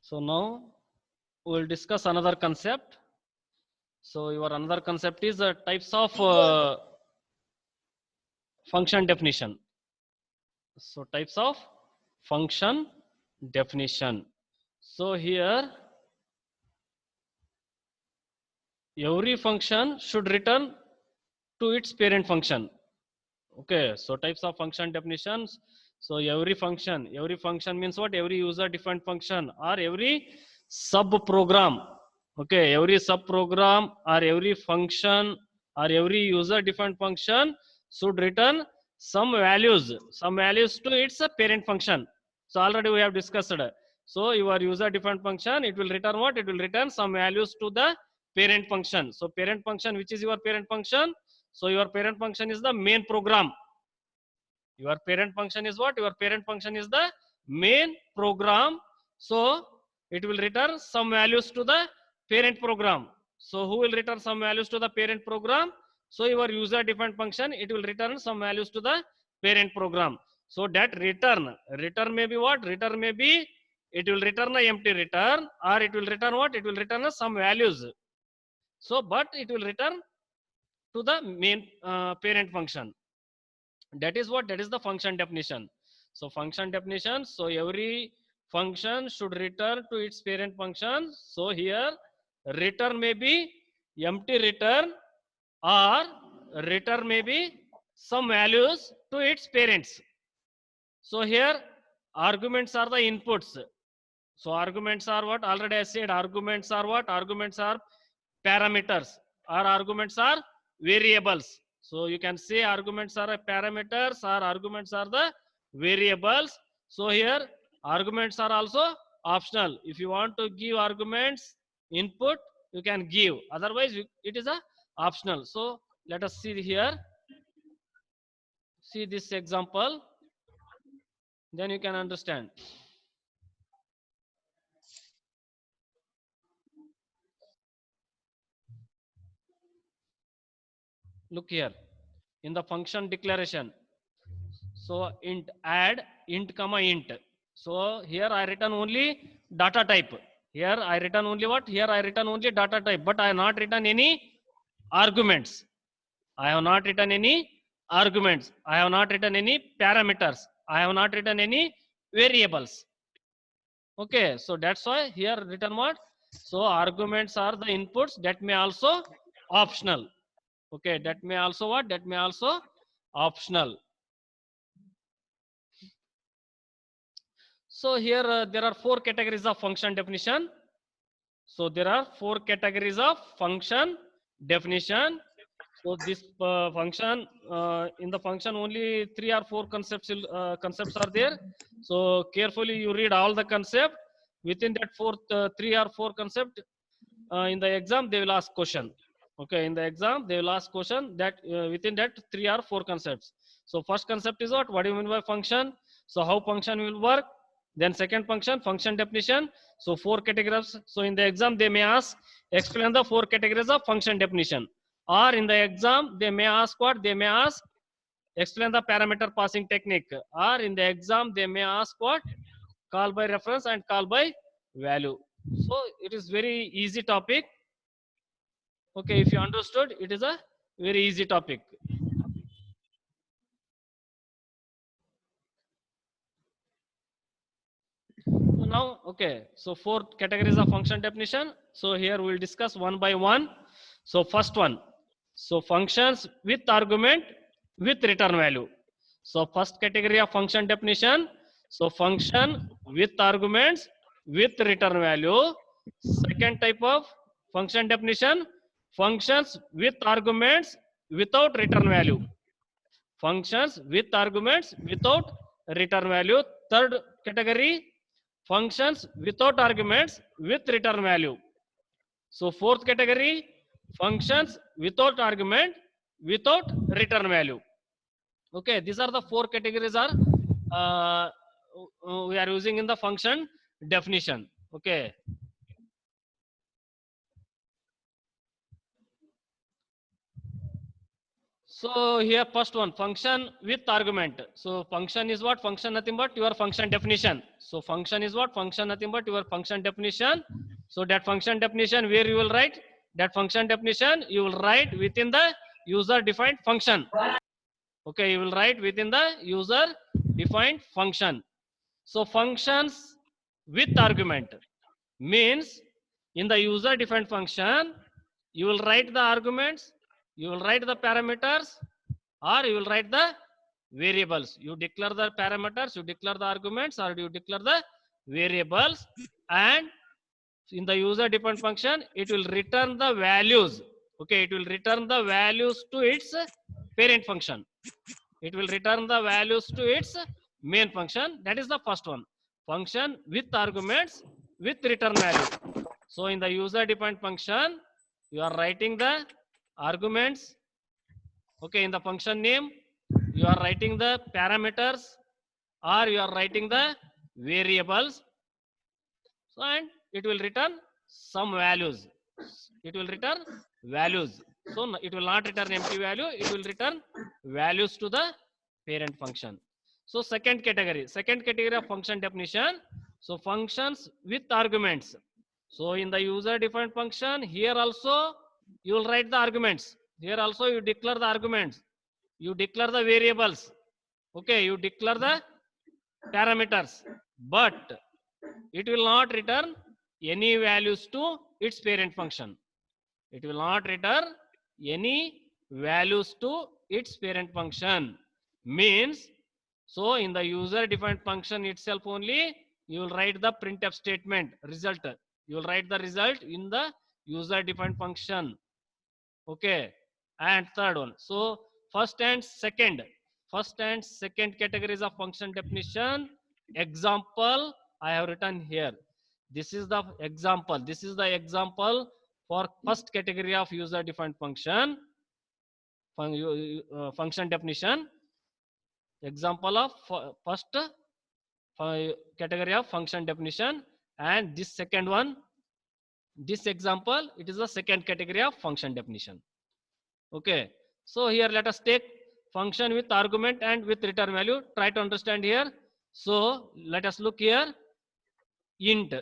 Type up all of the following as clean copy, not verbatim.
So now we will discuss another concept. So your another concept is types of function definition. So types of function definition. So here every function should return to its parent function. Okay, so types of function definitions. So every function means what? Every user defined function or every sub program. Okay, every sub program or every function or every user defined function should return some values to its parent function. So already we have discussed. So your user defined function, it will return what? It will return some values to the parent function. So parent function, which is your parent function? So your parent function is the main program. Your parent function is what? Your parent function is the main program. So it will return some values to the parent program. So who will return some values to the parent program? So your user defined function, it will return some values to the parent program. So that return may be what? Return may be, it will return a empty return, or it will return what? It will return some values. So but it will return to the main parent function. That is what? That is the function definition. So function definition, so every function should return to its parent function. So here return may be empty return, or return may be some values to its parents. So here arguments are the inputs. So arguments are what? Already I said arguments are what? Arguments are parameters, or arguments are variables. So you can say arguments are parameters, or arguments are the variables. So here arguments are also optional. If you want to give arguments input, you can give. Otherwise it is a optional. So let us see here. See this example, then you can understand. Look here in the function declaration. So int add int comma int. So here I written only data type. Here I written only what? Here I written only data type, but I have not written any arguments. I have not written any arguments. I have not written any parameters. I have not written any variables. Okay, so that's why here written what? So arguments are the inputs, that may also optional. Okay, that may also what? That may also optional. So here there are four categories of function definition. So there are four categories of function definition. So this function, in the function only 3 or 4 concepts are there. So carefully you read all the concept. Within that 3 or 4 concept, in the exam they will ask question. Okay, in the exam they will ask question that within that 3 or 4 concepts. So first concept is what? What do you mean by function? So how function will work? Then second function definition. So 4 categories. So in the exam they may ask, explain the 4 categories of function definition. Or in the exam they may ask what? They may ask, explain the parameter passing technique. Or in the exam they may ask what? Call by reference and call by value. So it is very easy topic. Okay, if you understood, it is a very easy topic. So now, okay, so 4 categories of function definition. So here we will discuss one by one. So first one, so functions with argument with return value. So first category of function definition, so function with arguments with return value. Second type of function definition, functions with arguments without return value. Functions with arguments without return value. Third category, functions without arguments with return value. So fourth category, functions without argument without return value. Okay, these are the 4 categories are uh, we are using in the function definition. Okay. So here first one, function with argument. So function is what? Function nothing but your function definition. So function is what? Function nothing but your function definition. So that function definition where you will write that function definition, you will write within the user defined function. Okay, you will write within the user defined function. So functions with argument means in the user defined function, you will write the arguments, you will write the parameters, or you will write the variables. You declare the parameters, you declare the arguments, or you declare the variables, and in the user defined function, it will return the values. Okay, it will return the values to its parent function. It will return the values to its main function. That is the first one. Function with arguments with return value. So in the user defined function, you are writing the arguments. Okay, in the function name, you are writing the parameters or you are writing the variables. So and it will return some values. It will return values. So it will not return empty value. It will return values to the parent function. So second category of function definition. So functions with arguments. So in the user defined function, here also you will write the arguments. Here also you declare the arguments. You declare the variables. Okay, you declare the parameters. But it will not return any values to its parent function. It will not return any values to its parent function. Means, so in the user defined function itself only, you will write the printf statement result. You will write the result in the user defined function. Okay. And third one. So first and second categories of function definition. Example I have written here. This is the example. This is the example for first category of user defined function. Function definition. Example of first category of function definition, and this second one, this example, it is the second category of function definition. Okay, so here let us take function with argument and with return value. Try to understand here. So let us look here. Int.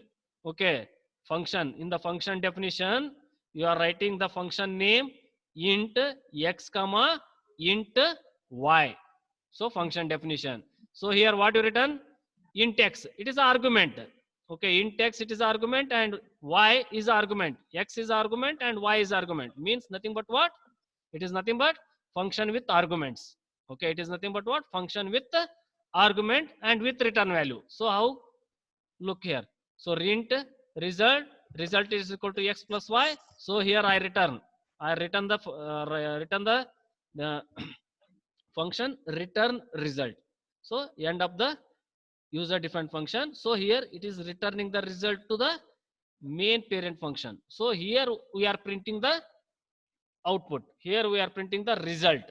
Okay, function. In the function definition, you are writing the function name int x comma int y. So function definition. So here what you written? Int x. It is argument. Okay, int x it is argument and y is argument. X is argument and y is argument. Means nothing but what? It is nothing but function with arguments. Okay, it is nothing but what? Function with argument and with return value. So how? Look here. So int result is equal to x plus y. So here I return the function return result. So end of the user defined function. So here it is returning the result to the main parent function. So here we are printing the output. Here we are printing the result.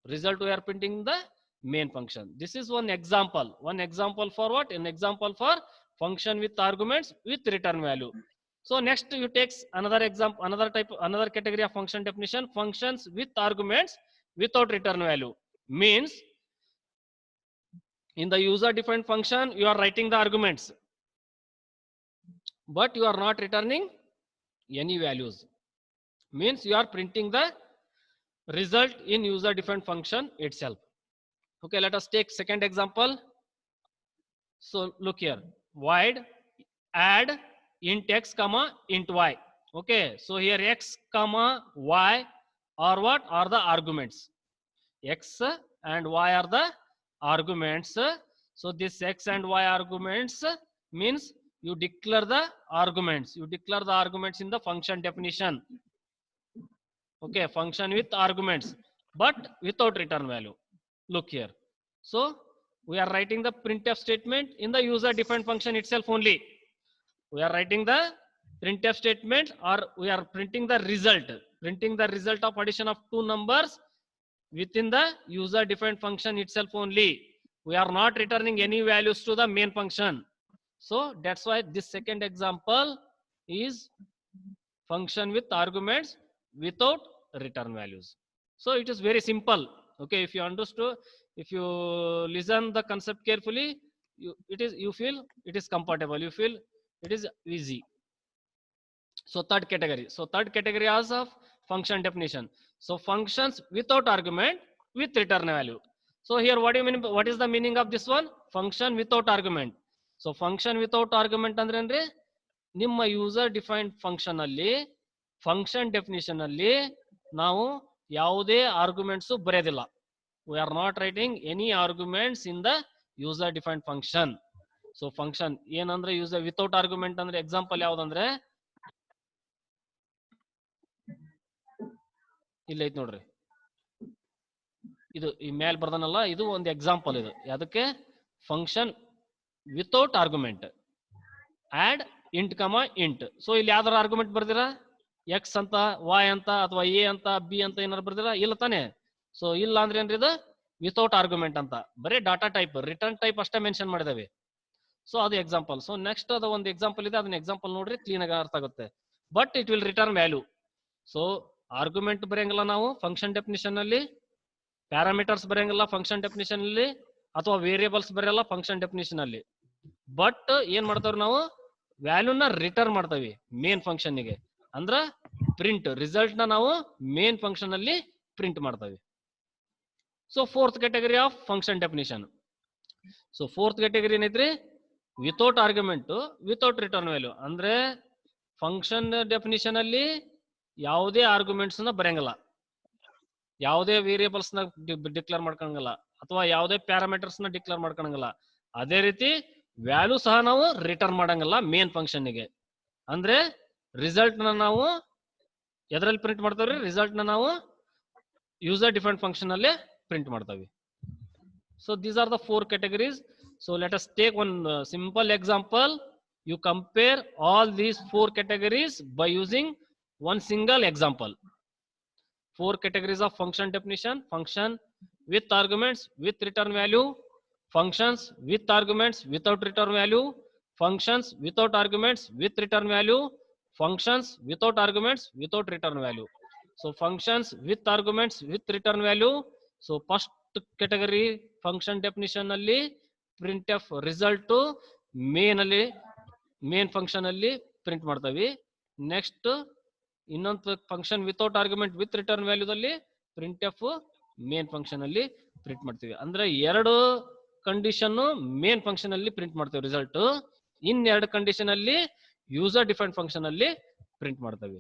Result we are printing the main function. This is one example. One example for what? An example for function with arguments with return value. So next you take another example, another category of function definition. Functions with arguments without return value. Means in the user defined function you are writing the arguments, but you are not returning any values. Means you are printing the result in user defined function itself. Okay, let us take second example. So look here, void add int x comma int y. Okay, so here x comma y are what? Are the arguments. X and y are the arguments. So this x and y arguments means you declare the arguments. You declare the arguments in the function definition. Okay, function with arguments, but without return value. Look here. So we are writing the printf statement in the user defined function itself only. We are writing the printf statement, or we are printing the result of addition of two numbers within the user defined function itself only. We are not returning any values to the main function. So that's why this second example is function with arguments without return values. So it is very simple. Okay, if you understood, if you listen the concept carefully, you feel it is comfortable, you feel it is easy. So third category. So third category is of function definition. So functions without argument with return value. So here what do you mean? What is the meaning of this one? Function without argument. So function without argument ಅಂದ್ರೆ ಅಂದ್ರೆ ನಿಮ್ಮ user defined function ಅಲ್ಲಿ function definition ಅಲ್ಲಿ ನಾವು ಯಾವುದೇ arguments ಬರೆಯೋದಿಲ್ಲ. We are not writing any arguments in the user defined function. So function ಏನಂದ್ರೆ user without argument ಅಂದ್ರೆ ಎಕ್ಸಾಂಪಲ್ ಯಾವ್ದಂದ್ರೆ ಇಲ್ಲ ಐತ್ ನೋಡ್ರಿ, ಇದು ಈ ಮೇಲ್ ಬರ್ದನಲ್ಲ, ಇದು ಒಂದು ಎಕ್ಸಾಂಪಲ್. ಇದು ಅದಕ್ಕೆ function without argument add int comma int. So ಇಲ್ಲಿ ಯಾವ್ದಾರ ಆರ್ಗ್ಯುಮೆಂಟ್ ಬರ್ದಿರಾ, ಎಕ್ಸ್ ಅಂತ, ವಾಯ್ ಅಂತ, ಅಥವಾ ಎ ಅಂತ, ಬಿ ಅಂತ ಏನಾರು ಬರ್ದಿರಾ? ಇಲ್ಲ ತಾನೆ. ಸೊ ಇಲ್ಲ ಅಂದ್ರೆ ಏನ್ರಿ ಇದು ವಿತೌಟ್ ಆರ್ಗ್ಯುಮೆಂಟ್ ಅಂತ, ಬರೀ ಡಾಟಾ ಟೈಪ್ ರಿಟರ್ನ್ ಟೈಪ್ ಅಷ್ಟೇ ಮೆನ್ಷನ್ ಮಾಡಿದಾವೆ. ಸೊ ಅದು ಎಕ್ಸಾಂಪಲ್. ಸೊ ನೆಕ್ಸ್ಟ್ ಅದು ಒಂದು ಎಕ್ಸಾಂಪಲ್ ಇದೆ, ಅದನ್ನ ಎಕ್ಸಾಂಪಲ್ ನೋಡ್ರಿ ಕ್ಲೀನ್ ಆಗಿ ಅರ್ಥ ಆಗುತ್ತೆ. But it will return value. So argument ಬರೆಯಂಗಿಲ್ಲ ನಾವು ಫಂಕ್ಷನ್ ಡೆಫಿನಿಷನ್ ಅಲ್ಲಿ, ಪ್ಯಾರಾಮೀಟರ್ಸ್ ಬರೆಯಂಗಿಲ್ಲ ಫಂಕ್ಷನ್ ಡೆಫಿನಿಷನ್ ಅಲ್ಲಿ, ಅಥವಾ ವೇರಿಯೇಬಲ್ಸ್ ಬರೆಯಲ್ಲ ಫಂಕ್ಷನ್ ಡೆಫಿನಿಷನ್ ಅಲ್ಲಿ. ಬಟ್ ಏನ್ ಮಾಡ್ತಾವ್ರಿ ನಾವು ವ್ಯಾಲ್ಯೂನ ರಿಟರ್ನ್ ಮಾಡ್ತಾವಿ ಮೇನ್ ಫಂಕ್ಷನ್ ಗೆ. ಅಂದ್ರ ಪ್ರಿಂಟ್ ರಿಸಲ್ಟ್ ನ ನಾವು ಮೇನ್ ಫಂಕ್ಷನ್ ಅಲ್ಲಿ ಪ್ರಿಂಟ್ ಮಾಡ್ತಾವಿ. So fourth category of function definition. So fourth category ಏನೈತ್ರಿ? Without argument without return value. ಅಂದ್ರೆ ಫಂಕ್ಷನ್ ಡೆಫಿನಿಷನ್ ಅಲ್ಲಿ ಯಾವುದೇ ಆರ್ಗ್ಯುಮೆಂಟ್ಸ್ ನ ಬರೆಯಂಗಿಲ್ಲ, ಯಾವುದೇ ವೇರಿಯೇಬಲ್ಸ್ ನ ಡಿಕ್ಲೇರ್ ಮಾಡ್ಕೊಂಡಂಗಿಲ್ಲ, ಅಥವಾ ಯಾವುದೇ ಪ್ಯಾರಾಮೀಟರ್ಸ್ ನ ಡಿಕ್ಲೇರ್ ಮಾಡ್ಕೊಂಡಂಗಿಲ್ಲ. ಅದೇ ರೀತಿ ವ್ಯಾಲ್ಯೂ ಸಹ ನಾವು ರಿಟರ್ನ್ ಮಾಡಂಗಿಲ್ಲ ಮೇನ್ ಫಂಕ್ಷನ್ ಗೆ. ಅಂದ್ರೆ ರಿಸಲ್ಟ್ ನ ನಾವು ಎದ್ರಲ್ಲಿ ಪ್ರಿಂಟ್ ಮಾಡ್ತಾವ್ರಿ? ರಿಸಲ್ಟ್ ನ ನಾವು ಯೂಸರ್ ಡಿಫೈನ್ಡ್ ಫಂಕ್ಷನ್ ಅಲ್ಲೇ ಪ್ರಿಂಟ್ ಮಾಡ್ತಾವಿ. So these are the 4 categories. So let us take one simple example. You compare all these 4 categories by using one single example. 4 categories of function definition: function with arguments with return value, functions with arguments without return value, functions without arguments with return value, functions without arguments without return value. So functions with arguments with return value. So first category function definition ಅಲ್ಲಿ printf result main ಅಲ್ಲಿ main function ಅಲ್ಲಿ print ಮಾಡ್ತಾವಿ. Next ಇನ್ನೊಂದು function without argument with return ವ್ಯಾಲ್ಯೂದಲ್ಲಿ printf main function ಅಲ್ಲಿ print ಮಾಡ್ತೀವಿ. ಅಂದ್ರೆ ಎರಡು ಕಂಡೀಷನ್ ಮೇನ್ ಫಂಕ್ಷನ್ ಅಲ್ಲಿ ಪ್ರಿಂಟ್ ಮಾಡ್ತೇವೆ ರಿಸಲ್ಟ್, ಇನ್ನೆರಡು ಕಂಡೀಷನ್ ಅಲ್ಲಿ ಯೂಸರ್ ಡಿಫೈನ್ಡ್ ಫಂಕ್ಷನ್ ಅಲ್ಲಿ ಪ್ರಿಂಟ್ ಮಾಡ್ತೇವೆ.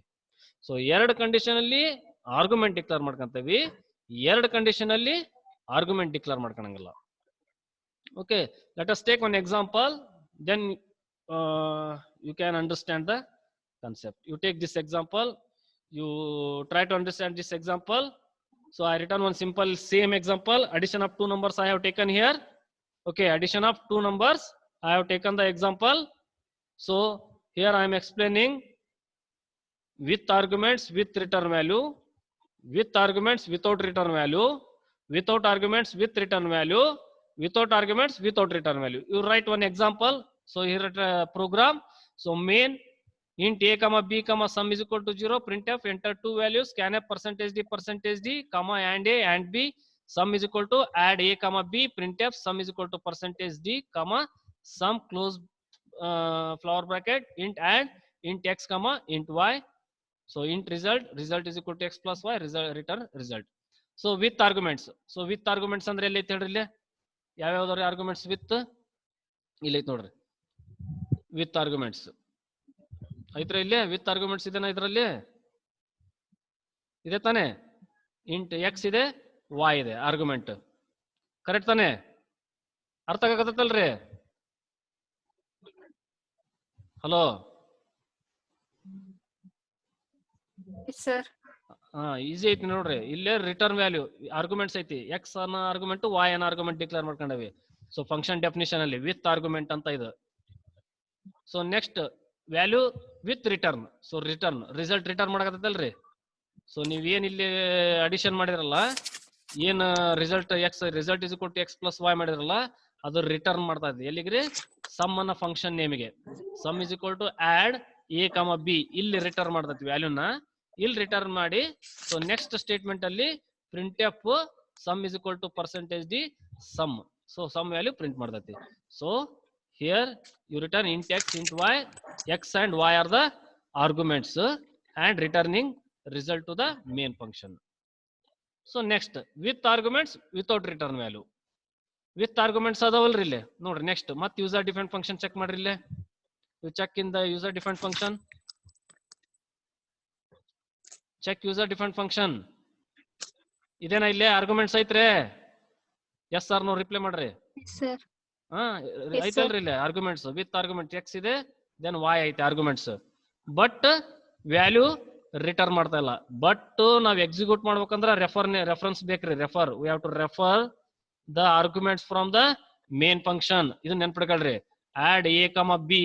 ಸೊ ಎರಡು ಕಂಡೀಷನ್ ಅಲ್ಲಿ ಆರ್ಗ್ಯುಮೆಂಟ್ ಡಿಕ್ಲೇರ್ ಮಾಡ್ಕೊಂತೀವಿ, ಎರಡು ಕಂಡೀಷನ್ ಅಲ್ಲಿ ಆರ್ಗ್ಯುಮೆಂಟ್ ಡಿಕ್ಲೇರ್ ಮಾಡ್ಕೊಳಂಗಿಲ್ಲ. Okay, let us take one example, then you can understand the concept. You take this example, you try to understand this example. So I written one simple same example, addition of two numbers I have taken here. Okay, addition of two numbers I have taken the example. So here I am explaining with arguments with return value, with arguments without return value, without arguments with return value, without arguments without return value. You write one example. So here program. So main int a comma b comma sum is equal to 0, printf enter two values, scanf percentage d comma and a and b, sum is equal to add a comma b, printf sum is equal to percentage d comma sum close flower bracket int add int x comma int y. So int result is equal to x plus y, return result. So with arguments. So with arguments ಅಂದ್ರೆ ಎಲ್ಲಿ ಐತೆ ಹೇಳ್ರಿ? ಇಲ್ಲಿ ಯಾವ್ಯಾವ್ದಾವ್ರಿ arguments with? ಇಲ್ಲಿ ಐತೆ ನೋಡ್ರಿ, with arguments ಐತ್ರಿ. ಇಲ್ಲಿ ವಿತ್ ಆರ್ಗ್ಯುಮೆಂಟ್ಸ್ ಇದೆನಾ? ಇದರಲ್ಲಿ ಇದೆ ತಾನೆ? ಇಂಟ್ ಎಕ್ಸ್ ಇದೆ, ವಾಯ್ ಇದೆ ಆರ್ಗ್ಯುಮೆಂಟ್. ಕರೆಕ್ಟ್ ತಾನೆ? ಅರ್ಥ ಆಗತ್ತಲ್ರಿ? Hello sir. ಈಸಿ ಐತಿ ನೋಡ್ರಿ. ಇಲ್ಲೇ ರಿಟರ್ನ್ ವ್ಯಾಲ್ಯೂ ಆರ್ಗ್ಯುಮೆಂಟ್ಸ್ ಐತಿ, ಎಕ್ಸ್ ಅನ್ನೋ ಆರ್ಗ್ಯುಮೆಂಟ್, ವಾಯ್ ಅನ್ನೋ ಆರ್ಗ್ಯುಮೆಂಟ್ ಡಿಕ್ಲೇರ್ ಮಾಡ್ಕೊಂಡವಿ. ಸೊ ಫಂಕ್ಷನ್ ಡೆಫಿನಿಷನ್ ಅಲ್ಲಿ ವಿತ್ ಆರ್ಗ್ಯುಮೆಂಟ್ ಅಂತ ಇದು. So next value with return. So return result return ಮಾಡಕತ್ತಲ್ರಿ. ಸೊ ನೀವೇನ್ ಇಲ್ಲಿ ಅಡಿಷನ್ ಮಾಡಿದ್ರಲ್ಲ, ಏನ್ result x result is equal to x plus y ಮಾಡಿದ್ರಲ್ಲ, ಅದು ರಿಟರ್ನ್ ಮಾಡ್ತಾ ಇದೆ ಎಲ್ಲಿಗ್ರಿ? ಸಮ್ ಅನ್ನೋ ಫಂಕ್ಷನ್ ನೇಮಿಗೆ. Sum is equal to add a comma b, ಇಲ್ಲಿ ರಿಟರ್ನ್ ಮಾಡ್ತೈತಿ ವ್ಯಾಲ್ಯೂನ, ಇಲ್ಲಿ ರಿಟರ್ನ್ ಮಾಡಿ. ಸೊ ನೆಕ್ಸ್ಟ್ ಸ್ಟೇಟ್ಮೆಂಟ್ ಅಲ್ಲಿ printf sum is equal to percentage d sum. So sum value print ಮಾಡ್ತೈತಿ. So here you return int x, int y. X and y are the arguments and returning result to the main function. So next, with arguments, without return value. With arguments ಅದವಲ್ರಿ ಇಲ್ಲಿ ನೋಡ್ರಿ. Next ಮತ್ತೆ user defined function check ಮಾಡ್ರಿ. ಇಲ್ಲಿ you check in the user defined function. Check user defined function. ಇದೇನಾ ಇಲ್ಲಿ arguments ಐತ್ರಿ? Yes sir no reply ಮಾಡ್ರಿ. Yes, sir. ಐತಲ್ರಿ ಇಲ್ಲಿ ಆರ್ಗ್ಯುಮೆಂಟ್ಸ್ ವಿತ್ ಆರ್ಗ್ಯುಮೆಂಟ್ ಎಕ್ಸ್ ಇದೆ, ದೆನ್ ವಾಯ್ ಐತೆ ಆರ್ಗ್ಯುಮೆಂಟ್ಸ್. ಬಟ್ ವ್ಯಾಲ್ಯೂ ರಿಟರ್ನ್ ಮಾಡ್ತಾ ಇಲ್ಲ. ಬಟ್ ನಾವ್ ಎಕ್ಸಿಕ್ಯೂಟ್ ಮಾಡ್ಬೇಕಂದ್ರ ರೆಫರೆನ್ಸ್ ಬೇಕ್ರಿ. Refer, we have to refer the arguments from the main function. ಇದು ನೆನ್ಪಿಡ್ಕೊಳ್ರಿ. Add a comma b.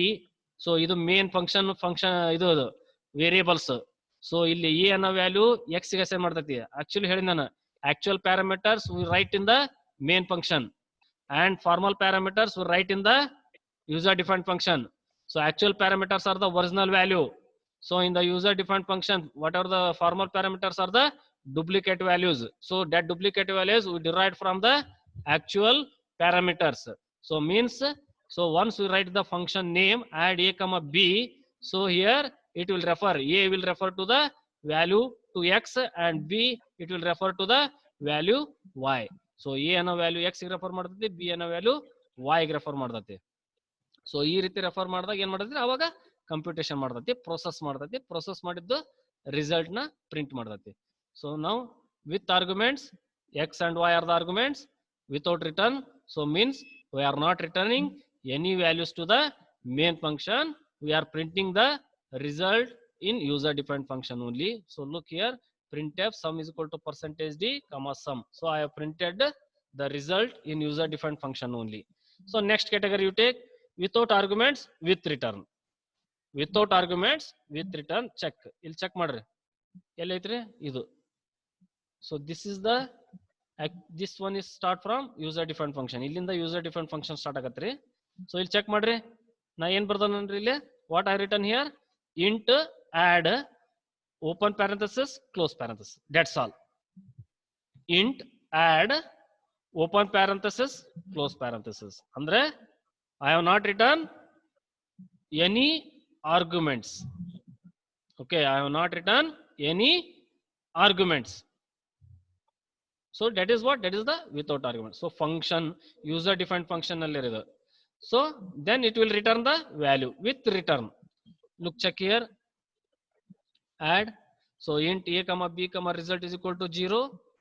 So ಇದು ಮೇನ್ ಫಂಕ್ಷನ್ ಇದು ವೇರಿಯೇಬಲ್ಸ್. ಸೊ ಇಲ್ಲಿ ಎ ಅನ್ನೋ ವ್ಯಾಲ್ಯೂ ಎಕ್ಸ್ ಗೆ ಅಸೈನ್ ಮಾಡ್ತೈತಿ. ಆಕ್ಚುಲಿ ಹೇಳಿ ನಾನು, actual parameters we write in the main function and formal parameters we write in the user defined function. So actual parameters are the original value. So in the user defined function, whatever the formal parameters are the duplicate values. So that duplicate values we derived from the actual parameters. So means, so once we write the function name add a comma b, so here it will refer, a will refer to the value to x and b it will refer to the value y. So a ಅನ್ನೋ value x ಗೆ refer ಮಾಡ್ತೈತಿ, b ಅನ್ನೋ value y ಗೆ refer ಮಾಡ್ತೈತಿ. So ಈ ರೀತಿ refer ಮಾಡಿದಾಗ ಏನ್ ಮಾಡ್ತೈತಿ, ಅವಾಗ ಕಂಪ್ಯೂಟೇಷನ್ ಮಾಡ್ತೈತಿ, ಪ್ರೊಸೆಸ್ ಮಾಡ್ತೈತಿ. ಪ್ರೊಸೆಸ್ ಮಾಡಿದ್ದು ರಿಸಲ್ಟ್ ನ ಪ್ರಿಂಟ್ ಮಾಡ್ತೈತಿ. ಸೊ ನಾವು with arguments x and y are the arguments, without return, so means we are not returning any values to the main function, we are printing the result in user defined function only. So look here, printf sum is equal to percentage d comma sum. So I have printed the result in user defined function only. So next category you take without arguments with return. Without arguments with return, check. ಇಲ್ಲಿ check ಮಾಡ್ರಿ, ಎಲ್ಲೈತ್ರಿ ಇದು. So this is the, this one is start from user defined function. ಇಲ್ಲಿಂದ user defined function start ಆಗತ್ರಿ. So ಇಲ್ಲಿ check ಮಾಡ್ರಿ, ನಾ ಏನ್ ಬರ್ದಾನನ್ರಿ ಇಲ್ಲಿ, what I written here, int add open parenthesis close parenthesis, that's all. Int add open parenthesis close parenthesis andre I have not written any arguments. Okay, I have not written any arguments. So that is what, that is the without argument. So function user defined function alli irodu. So then it will return the value with return. Look, check here, add. So int a comma b comma result is equal to 0.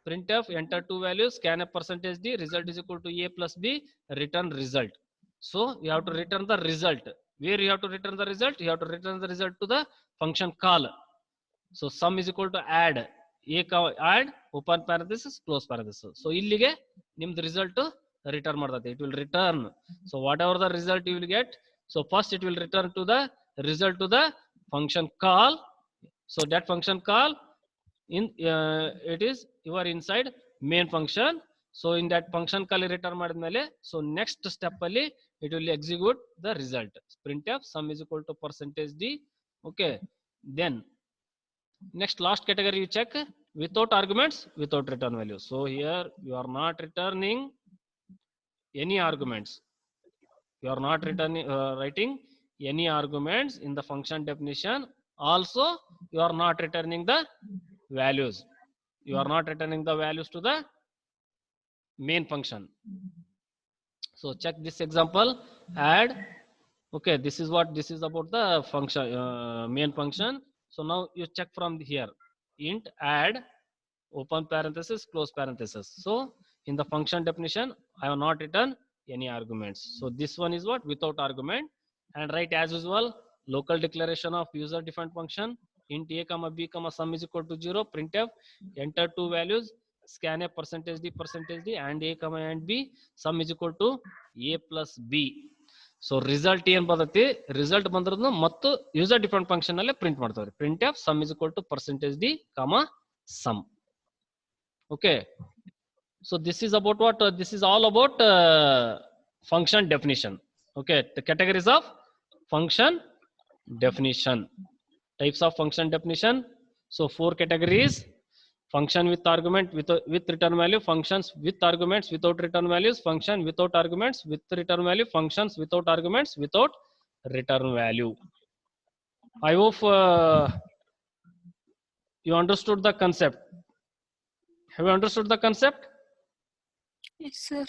Printf enter two values, scanf percentage d, result is equal to a plus b, return result. So you have to return the result. Where you have to return the result? You have to return the result to the function call. So sum is equal to add a add open parenthesis close parenthesis. So illige nimd result return ಮಾಡ್ತೈತಿ. It will return. So whatever the result you will get, so first it will return to the result to the function call. So that function call in it is you are inside main function. So in that function call return ಮಾಡಿದ್ಮೇಲೆ, so next step ಅಲ್ಲಿ it will execute the result. Printf sum is equal to percentage d. Okay, then next last category you check without arguments without return value. So here you are not returning any arguments, you are not returning writing any arguments in the function definition. Also you are not returning the values, you are not returning the values to the main function. So check this example, add. Okay, this is what, this is about the function main function. So now you check from here, int add open parenthesis close parenthesis. So in the function definition I have not written any arguments. So this one is what, without argument. And write as usual local declaration of user defined function, int a comma b comma sum is equal to 0. Printf enter two values, scanf percentage d and a comma and b, sum is equal to a plus b. So result ಏನ್ ಬರ್ತೈತಿ, result ಬಂದ್ರದ್ನು ಮತ್ತು user defined function ಅಲ್ಲೇ print ಮಾಡ್ತಾವ್ರಿ. printf sum is equal to percentage d comma sum. Okay, so this is about what, this is all about function definition. Okay, the categories of function definition, types of function definition. So four categories. function with argument with return value, functions with arguments without return values, function without arguments with return value, functions without arguments without return value. I hope you understood the concept. Have you understood the concept? Yes, sir.